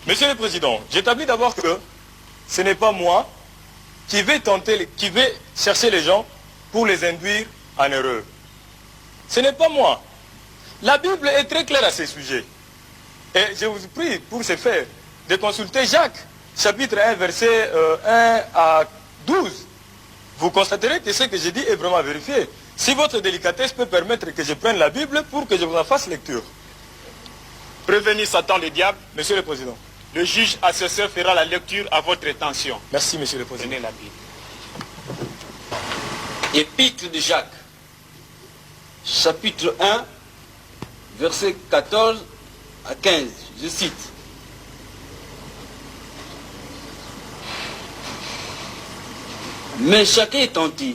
Monsieur le Président, j'établis d'abord que ce n'est pas moi qui vais chercher les gens pour les induire en erreur. Ce n'est pas moi. La Bible est très claire à ces sujets. Et je vous prie, pour ce faire, de consulter Jacques, chapitre 1, verset 1 à 12. Vous constaterez que ce que j'ai dit est vraiment vérifié. Si votre délicatesse peut permettre que je prenne la Bible pour que je vous en fasse lecture. Prévenir Satan le diable. Monsieur le Président. Le juge assesseur fera la lecture à votre intention. Merci, Monsieur le Président. Tenez la Bible. Épître de Jacques, chapitre 1, versets 14 à 15. Je cite. Mais chacun est tenté.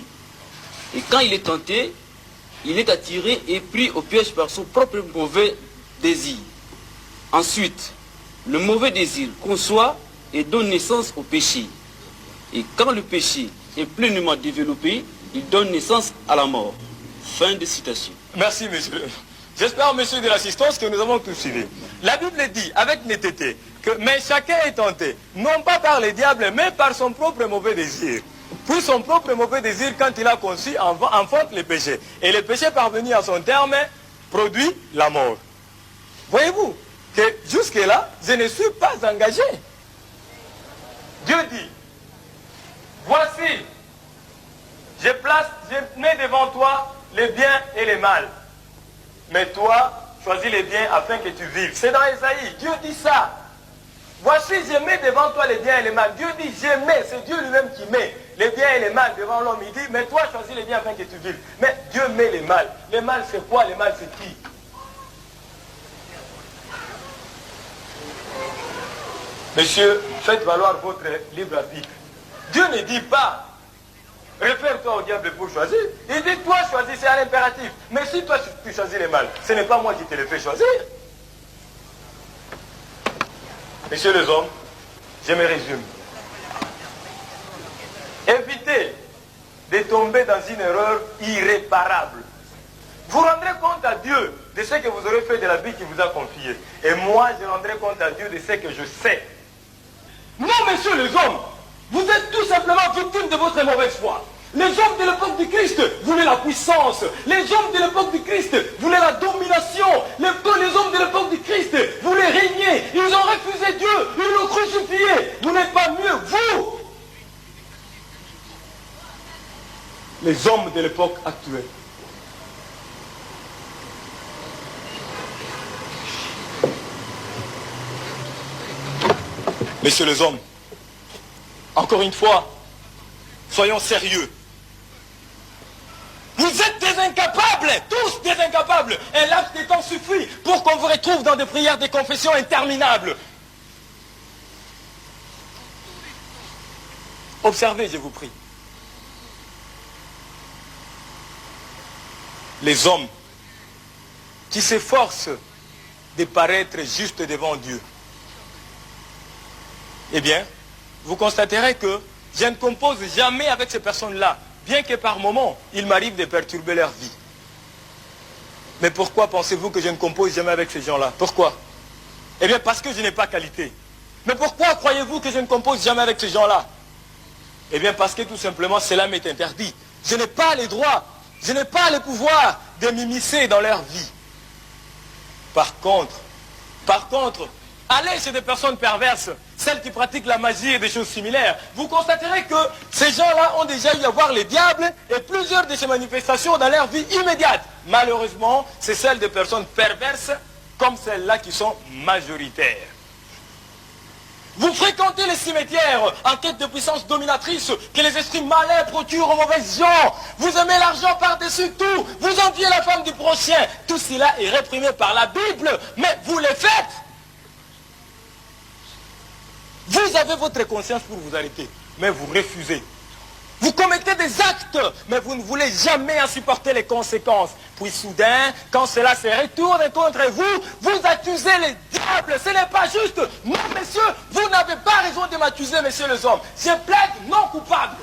Et quand il est tenté, il est attiré et pris au piège par son propre mauvais désir. Ensuite, le mauvais désir conçoit et donne naissance au péché. Et quand le péché est pleinement développé, il donne naissance à la mort. Fin de citation. Merci, monsieur. J'espère, monsieur de l'assistance, que nous avons tout suivi. La Bible dit, avec netteté, que mais chacun est tenté, non pas par les diables, mais par son propre mauvais désir. Puis son propre mauvais désir, quand il a conçu, enfante le péché. Et le péché parvenu à son terme, produit la mort. Voyez-vous que jusque-là, je ne suis pas engagé. Dieu dit, voici, je mets devant toi les biens et les mal. Mais toi, choisis les biens afin que tu vives. C'est dans Ésaïe, Dieu dit ça. Voici, je mets devant toi les biens et les mal. Dieu dit, je mets, c'est Dieu lui-même qui met les biens et les mal devant l'homme. Il dit, mais toi, choisis les biens afin que tu vives. Mais Dieu met les mal. Les mal, c'est quoi? Les mal, c'est qui? Monsieur, faites valoir votre libre arbitre. Dieu ne dit pas, réfère-toi au diable pour choisir. Il dit, toi, choisis, c'est un impératif. Mais si toi, tu choisis les mal, ce n'est pas moi qui te le fais choisir. Messieurs les hommes, je me résume. Évitez de tomber dans une erreur irréparable. Vous rendrez compte à Dieu de ce que vous aurez fait de la vie qu'il vous a confiée. Et moi, je rendrai compte à Dieu de ce que je sais. Non, messieurs les hommes, vous êtes tout simplement victimes de votre mauvaise foi. Les hommes de l'époque du Christ voulaient la puissance. Les hommes de l'époque du Christ voulaient la domination. Les hommes de l'époque du Christ voulaient régner. Ils ont refusé Dieu. Ils l'ont crucifié. Vous n'êtes pas mieux, vous. Les hommes de l'époque actuelle. Messieurs les hommes, encore une fois, soyons sérieux. Vous êtes des incapables, tous des incapables. Un laps de temps suffit pour qu'on vous retrouve dans des prières de confession interminables. Observez, je vous prie. Les hommes qui s'efforcent de paraître justes devant Dieu. Eh bien, vous constaterez que je ne compose jamais avec ces personnes-là, bien que par moments, il m'arrive de perturber leur vie. Mais pourquoi pensez-vous que je ne compose jamais avec ces gens-là? Pourquoi? Eh bien, parce que je n'ai pas qualité. Mais pourquoi croyez-vous que je ne compose jamais avec ces gens-là? Eh bien, parce que tout simplement, cela m'est interdit. Je n'ai pas les droits, je n'ai pas le pouvoir de m'immiscer dans leur vie. Par contre, allez chez des personnes perverses, celles qui pratiquent la magie et des choses similaires. Vous constaterez que ces gens-là ont déjà eu à voir les diables et plusieurs de ces manifestations dans leur vie immédiate. Malheureusement, c'est celles de personnes perverses comme celles-là qui sont majoritaires. Vous fréquentez les cimetières en quête de puissance dominatrice que les esprits malins procurent aux mauvaises gens. Vous aimez l'argent par-dessus tout. Vous enviez la femme du prochain. Tout cela est réprimé par la Bible, mais vous les faites. Vous avez votre conscience pour vous arrêter, mais vous refusez. Vous commettez des actes, mais vous ne voulez jamais en supporter les conséquences. Puis soudain, quand cela se retourne contre vous, vous accusez les diables. Ce n'est pas juste. Non, messieurs, vous n'avez pas raison de m'accuser, messieurs les hommes. Je plaide non coupable.